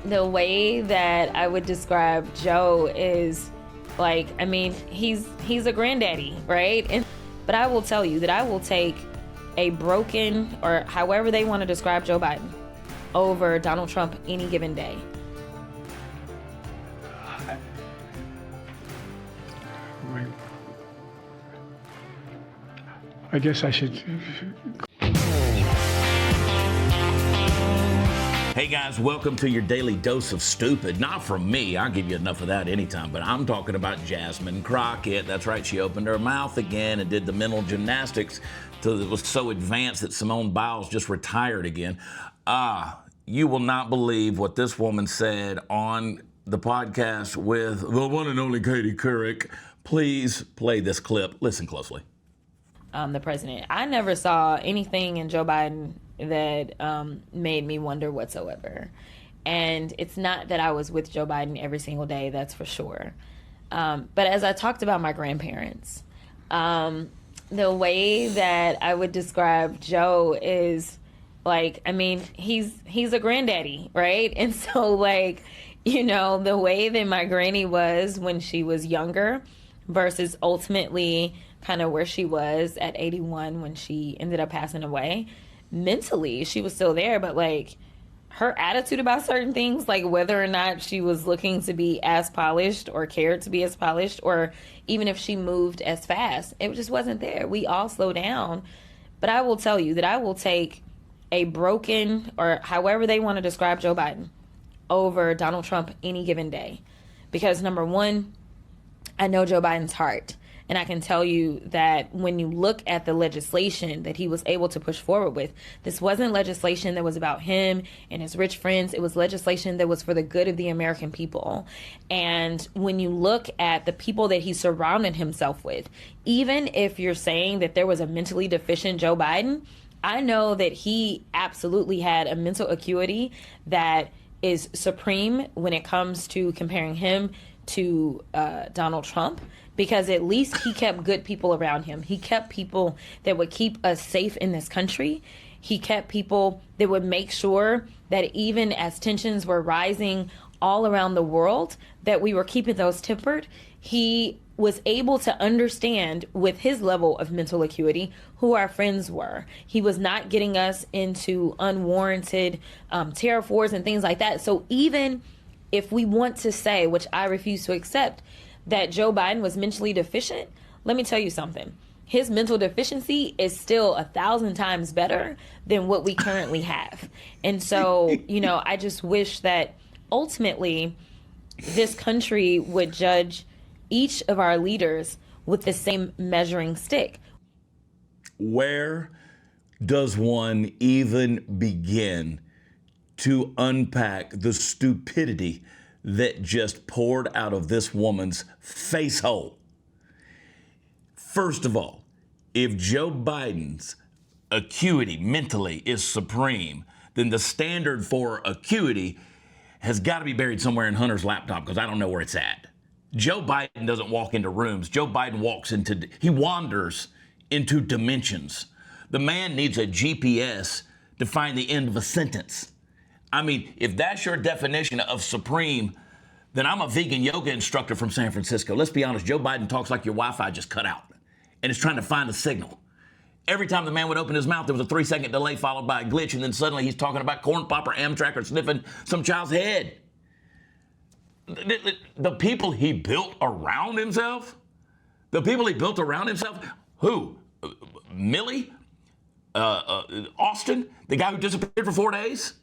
The way that I would describe Joe is like, I mean, he's a granddaddy, right? But I will tell you that I will take a broken, or however they want to describe Joe Biden, over Donald Trump any given day. I guess I should. Hey guys, welcome to your daily dose of stupid. Not from me, I'll give you enough of that anytime, but I'm talking about Jasmine Crockett. That's right, she opened her mouth again and did the mental gymnastics till it was so advanced that Simone Biles just retired again. You will not believe what this woman said on the podcast with the one and only Katie Couric. Please play this clip. Listen closely. The president. I never saw anything in Joe Biden that made me wonder whatsoever. And it's not that I was with Joe Biden every single day, that's for sure. But as I talked about my grandparents, the way that I would describe Joe is like, I mean, he's a granddaddy, right? And so like, you know, the way that my granny was when she was younger versus ultimately kind of where she was at 81 when she ended up passing away. Mentally, she was still there, but like her attitude about certain things, like whether or not she was looking to be as polished or cared to be as polished, or even if she moved as fast, it just wasn't there. We all slow down. But I will tell you that I will take a broken, or however they want to describe Joe Biden, over Donald Trump any given day. Because number one, I know Joe Biden's heart. And I can tell you that when you look at the legislation that he was able to push forward with, this wasn't legislation that was about him and his rich friends. It was legislation that was for the good of the American people. And when you look at the people that he surrounded himself with, even if you're saying that there was a mentally deficient Joe Biden, I know that he absolutely had a mental acuity that is supreme when it comes to comparing him to Donald Trump, because at least he kept good people around him. He kept people that would keep us safe in this country. He kept people that would make sure that even as tensions were rising all around the world, that we were keeping those tempered. He was able to understand with his level of mental acuity who our friends were. He was not getting us into unwarranted tariff wars and things like that. So even if we want to say, which I refuse to accept, that Joe Biden was mentally deficient, let me tell you something. His mental deficiency is still 1,000 times better than what we currently have. And so, you know, I just wish that ultimately this country would judge each of our leaders with the same measuring stick. Where does one even begin to unpack the stupidity that just poured out of this woman's face hole? First of all, if Joe Biden's acuity mentally is supreme, then the standard for acuity has got to be buried somewhere in Hunter's laptop, because I don't know where it's at. Joe Biden doesn't walk into rooms. Joe Biden he wanders into dimensions. The man needs a GPS to find the end of a sentence. I mean, if that's your definition of supreme, then I'm a vegan yoga instructor from San Francisco. Let's be honest, Joe Biden talks like your Wi-Fi just cut out and is trying to find a signal. Every time the man would open his mouth, there was a 3-second delay followed by a glitch, and then suddenly he's talking about corn pop or Amtrak or sniffing some child's head. The people he built around himself, who? Millie? Austin? The guy who disappeared for 4 days?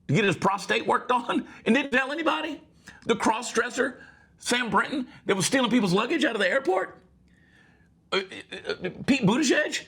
To get his prostate worked on and didn't tell anybody? The cross-dresser, Sam Brinton, that was stealing people's luggage out of the airport? Pete Buttigieg,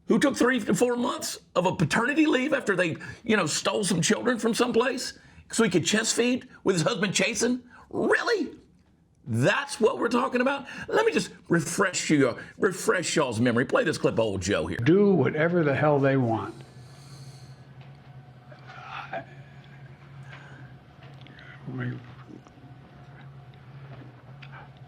who took 3 to 4 months of a paternity leave after they, stole some children from someplace so he could chest feed with his husband Chasen? Really? That's what we're talking about? Let me just refresh y'all's memory. Play this clip of old Joe here. Do whatever the hell they want.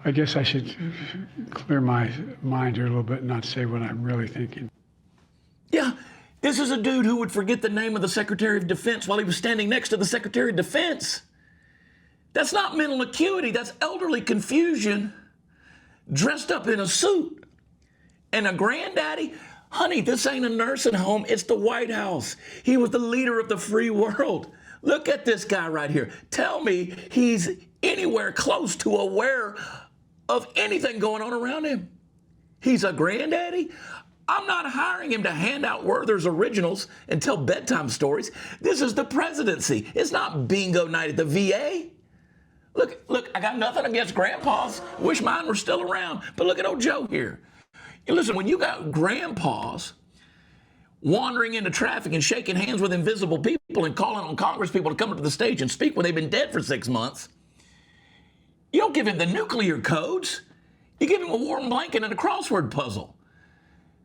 I guess I should clear my mind here a little bit and not say what I'm really thinking. Yeah, This is a dude who would forget the name of the Secretary of Defense while he was standing next to the Secretary of Defense. That's not mental acuity. That's elderly confusion dressed up in a suit. And a granddaddy? Honey, this ain't a nursing home. It's the White House. He was the leader of the free world. Look at this guy right here. Tell me he's anywhere close to aware of anything going on around him. He's a granddaddy? I'm not hiring him to hand out Werther's originals and tell bedtime stories. This is the presidency. It's not bingo night at the VA. Look, I got nothing against grandpas. Wish mine were still around. But look at old Joe here. Listen, when you got grandpas wandering into traffic and shaking hands with invisible people and calling on Congress people to come up to the stage and speak when they've been dead for 6 months, you don't give him the nuclear codes. You give him a warm blanket and a crossword puzzle.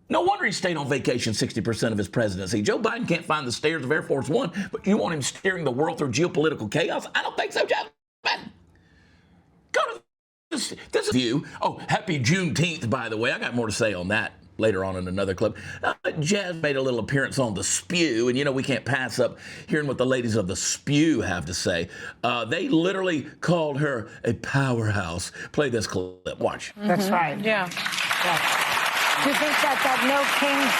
No wonder he stayed on vacation 60% of his presidency. Joe Biden can't find the stairs of Air Force One, but you want him steering the world through geopolitical chaos? I don't think so, Jasmine. Go to this view. Oh, happy Juneteenth, by the way. I got more to say on that later on in another clip. Jazz made a little appearance on The Spew, and we can't pass up hearing what the ladies of The Spew have to say. They literally called her a powerhouse. Play this clip. Watch. That's right. Yeah. Do you think that No Kings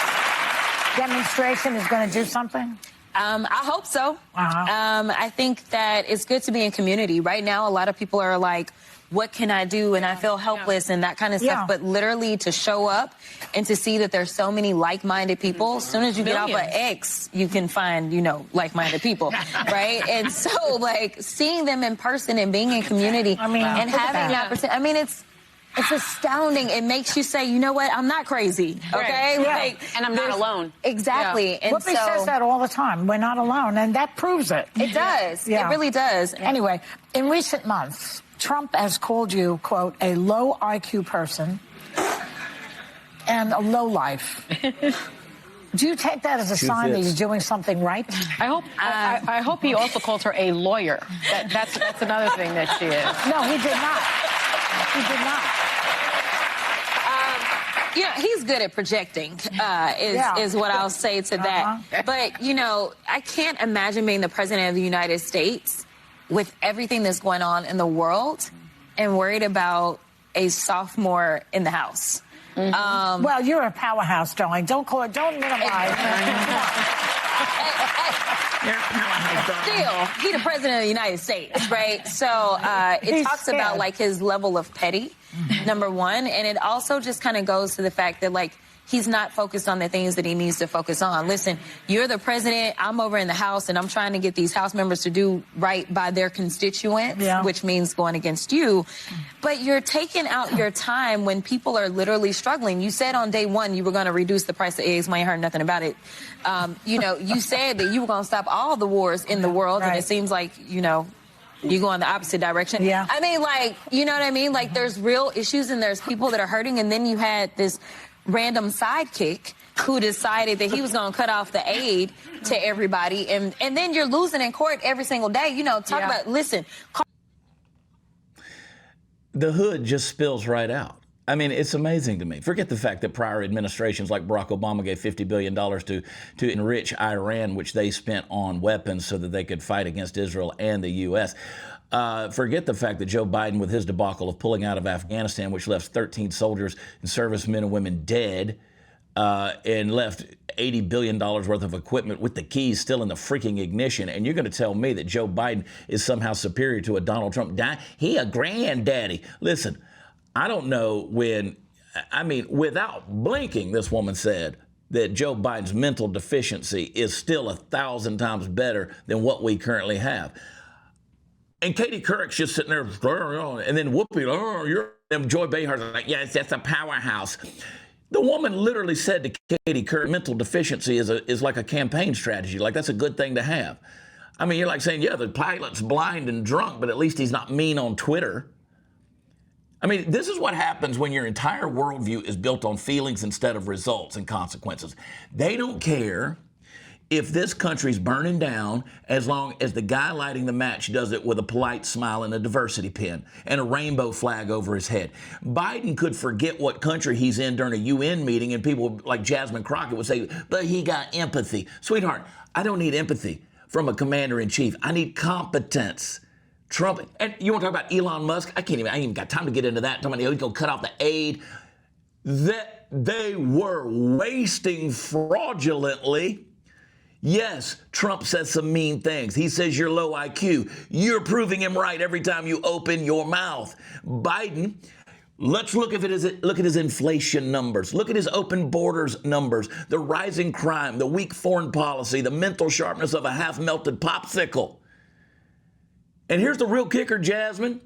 demonstration is going to do something? I hope so. I think that it's good to be in community. Right now, a lot of people are like, what can I do? And I feel helpless and that kind of stuff. But literally to show up and to see that there's so many like-minded people, as soon as you get off of X, you can find, like-minded people, right? And so, like, seeing them in person and being in community and having that opportunity, it's astounding. It makes you say, you know what? I'm not crazy, okay? Right. And I'm not alone. Exactly. Yeah. And Whoopi says that all the time. We're not alone, and that proves it. It does. Yeah. It really does. Anyway, in recent months, Trump has called you, quote, a low IQ person and a low life. Do you take that as a sign that he's doing something right? I hope he also calls her a lawyer. That's another thing that she is. No, he did not. He did not. He's good at projecting, is what I'll say to that. But, I can't imagine being the president of the United States with everything that's going on in the world and worried about a sophomore in the House. Well, you're a powerhouse, darling. Don't minimize. Still, he's the president of the United States, right? So it talks about, like, his level of petty, number one. And it also just kind of goes to the fact that, like, he's not focused on the things that he needs to focus on. Listen, you're the president. I'm over in the House, and I'm trying to get these House members to do right by their constituents, which means going against you. But you're taking out your time when people are literally struggling. You said on day one you were going to reduce the price of eggs. We ain't heard nothing about it. You said that you were going to stop all the wars in the world, and it seems like, you go in the opposite direction. Yeah. I mean, like, you know what I mean? Like, there's real issues, and there's people that are hurting, and then you had this random sidekick who decided that he was going to cut off the aid to everybody. And then you're losing in court every single day. Listen. The hood just spills right out. I mean, it's amazing to me. Forget the fact that prior administrations like Barack Obama gave $50 billion to enrich Iran, which they spent on weapons so that they could fight against Israel and the U.S. Forget the fact that Joe Biden, with his debacle of pulling out of Afghanistan, which left 13 soldiers and servicemen and women dead, and left $80 billion worth of equipment with the keys still in the freaking ignition. And you're going to tell me that Joe Biden is somehow superior to a Donald Trump? He a granddaddy. Listen, I don't know without blinking, this woman said that Joe Biden's mental deficiency is still 1,000 times better than what we currently have. And Katie Couric's just sitting there, and then Whoopi, and Joy Behar's like, yes, that's a powerhouse. The woman literally said to Katie Couric, mental deficiency is like a campaign strategy. Like, that's a good thing to have. I mean, you're like saying, yeah, the pilot's blind and drunk, but at least he's not mean on Twitter. I mean, this is what happens when your entire worldview is built on feelings instead of results and consequences. They don't care if this country's burning down, as long as the guy lighting the match does it with a polite smile and a diversity pin and a rainbow flag over his head. Biden could forget what country he's in during a UN meeting, and people like Jasmine Crockett would say, but he got empathy. Sweetheart, I don't need empathy from a commander-in-chief. I need competence. Trump, and you want to talk about Elon Musk? I ain't even got time to get into that. Talking about he's going to cut off the aid. That they were wasting fraudulently. Yes, Trump says some mean things. He says you're low IQ. You're proving him right every time you open your mouth. Biden, let's look at his inflation numbers. Look at his open borders numbers, the rising crime, the weak foreign policy, the mental sharpness of a half-melted popsicle. And here's the real kicker, Jasmine.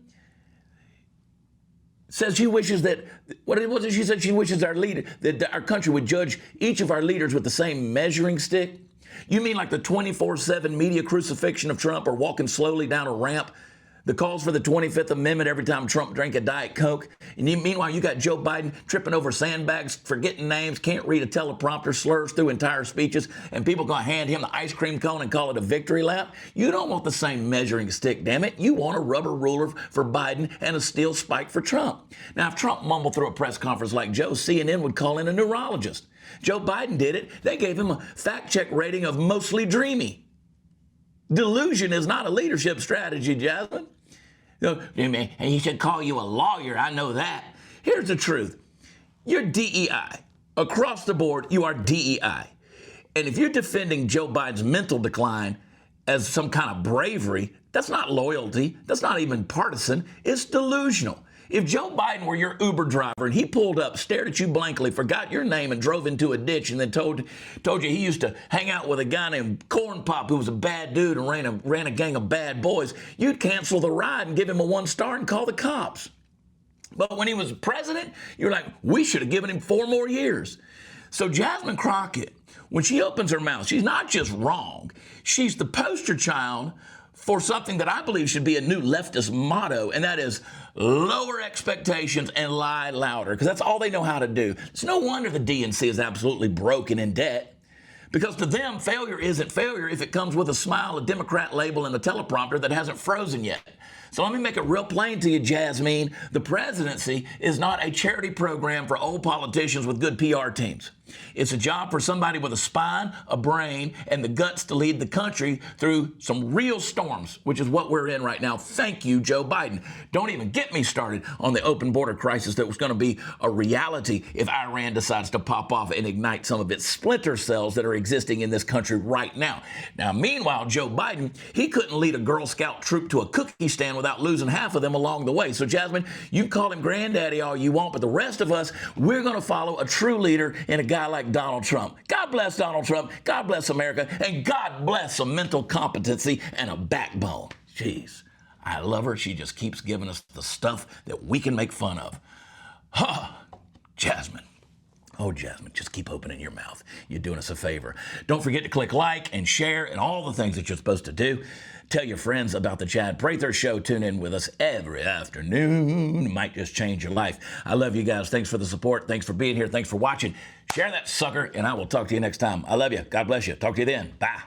Says she wishes that, what was it she said? She wishes that our country would judge each of our leaders with the same measuring stick. You mean like the 24/7 media crucifixion of Trump, or walking slowly down a ramp, the calls for the 25th Amendment every time Trump drank a Diet Coke? And meanwhile, you got Joe Biden tripping over sandbags, forgetting names, can't read a teleprompter, slurs through entire speeches, and people going to hand him the ice cream cone and call it a victory lap? You don't want the same measuring stick, damn it. You want a rubber ruler for Biden and a steel spike for Trump. Now, if Trump mumbled through a press conference like Joe, CNN would call in a neurologist. Joe Biden did it. They gave him a fact-check rating of mostly dreamy. Delusion is not a leadership strategy, Jasmine. And he should call you a lawyer. I know that. Here's the truth. You're DEI. Across the board, you are DEI. And if you're defending Joe Biden's mental decline as some kind of bravery, that's not loyalty. That's not even partisan. It's delusional. If Joe Biden were your Uber driver and he pulled up, stared at you blankly, forgot your name, and drove into a ditch, and then told you he used to hang out with a guy named Corn Pop who was a bad dude and ran a gang of bad boys, you'd cancel the ride and give him a 1 star and call the cops. But when he was president, you're like, we should have given him 4 more years. So Jasmine Crockett, when she opens her mouth, she's not just wrong. She's the poster child for something that I believe should be a new leftist motto, and that is lower expectations and lie louder, because that's all they know how to do. It's no wonder the DNC is absolutely broken in debt, because to them, failure isn't failure if it comes with a smile, a Democrat label, and a teleprompter that hasn't frozen yet. So let me make it real plain to you, Jasmine. The presidency is not a charity program for old politicians with good PR teams. It's a job for somebody with a spine, a brain, and the guts to lead the country through some real storms, which is what we're in right now. Thank you, Joe Biden. Don't even get me started on the open border crisis that was going to be a reality if Iran decides to pop off and ignite some of its splinter cells that are existing in this country right now. Now, meanwhile, Joe Biden, he couldn't lead a Girl Scout troop to a cookie stand without losing half of them along the way. So, Jasmine, you call him granddaddy all you want, but the rest of us, we're going to follow a true leader and a guy like Donald Trump. God bless Donald Trump. God bless America. And God bless some mental competency and a backbone. Jeez, I love her. She just keeps giving us the stuff that we can make fun of. Jasmine. Oh, Jasmine, just keep opening your mouth. You're doing us a favor. Don't forget to click like and share and all the things that you're supposed to do. Tell your friends about the Chad Prather Show. Tune in with us every afternoon. It might just change your life. I love you guys. Thanks for the support. Thanks for being here. Thanks for watching. Share that sucker, and I will talk to you next time. I love you. God bless you. Talk to you then. Bye.